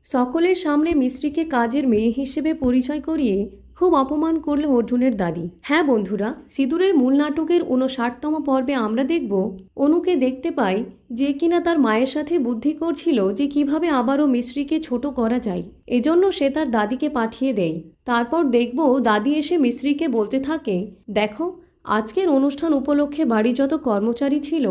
সকলের সামনে মিশ্রিকে কাজের মেয়ে হিসেবে পরিচয় করিয়ে খুব অপমান করল অর্জুনের দাদি। হ্যাঁ বন্ধুরা, সিঁদুরের মূল নাটকের 59তম পর্বে আমরা দেখব অনুকে দেখতে পাই যে কিনা তার মায়ের সাথে বুদ্ধি করছিল যে কিভাবে আবারও মিশ্রিকে ছোট করা যায়। এজন্য সে তার দাদিকে পাঠিয়ে দেয়। তারপর দেখব দাদি এসে মিশ্রিকে বলতে থাকে, দেখো আজকের অনুষ্ঠান উপলক্ষে বাড়ি যত কর্মচারী ছিল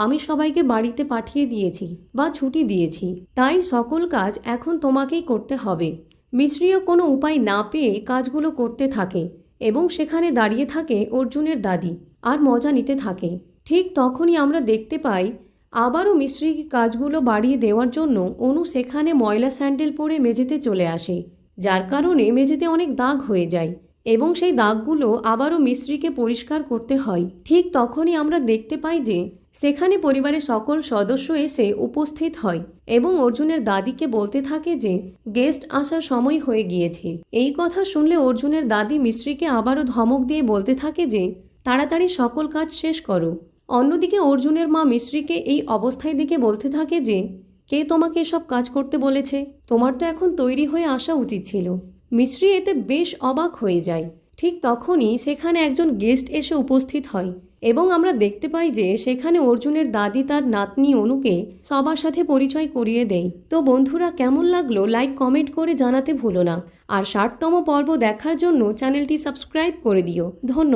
আমি সবাইকে বাড়িতে পাঠিয়ে দিয়েছি বা ছুটি দিয়েছি, তাই সকল কাজ এখন তোমাকেই করতে হবে। মিশ্রিও কোনো উপায় না পেয়ে কাজগুলো করতে থাকে এবং সেখানে দাঁড়িয়ে থাকে অর্জুনের দাদি আর মজা নিতে থাকে। ঠিক তখনই আমরা দেখতে পাই আবারও মিশ্রির কাজগুলো বাড়িয়ে দেওয়ার জন্য অনু সেখানে ময়লা স্যান্ডেল পরে মেঝেতে চলে আসে, যার কারণে মেঝেতে অনেক দাগ হয়ে যায় এবং সেই দাগগুলো আবারও মিশ্রিকে পরিষ্কার করতে হয়। ঠিক তখনই আমরা দেখতে পাই যে সেখানে পরিবারের সকল সদস্য এসে উপস্থিত হয় এবং অর্জুনের দাদিকে বলতে থাকে যে গেস্ট আসার সময় হয়ে গিয়েছে। এই কথা শুনলে অর্জুনের দাদি মিশ্রিকে আবারও ধমক দিয়ে বলতে থাকে যে তাড়াতাড়ি সকল কাজ শেষ করো। অন্যদিকে অর্জুনের মা মিশ্রিকে এই অবস্থায় দেখে বলতে থাকে যে কে তোমাকে এসব কাজ করতে বলেছে, তোমার তো এখন তৈরি হয়ে আসা উচিত ছিল। মিশ্রি এতে বেশ অবাক হয়ে যায়। ঠিক তখনই সেখানে একজন গেস্ট এসে উপস্থিত হয় এবং আমরা দেখতে পাই যে সেখানে অর্জুনের দাদি তার নাতনি অনুকে সবার সাথে পরিচয় করিয়ে দেয়। তো বন্ধুরা, কেমন লাগলো লাইক কমেন্ট করে জানাতে ভুলো না, আর 60তম পর্ব দেখার জন্য চ্যানেলটি সাবস্ক্রাইব করে দিও। ধন্যবাদ।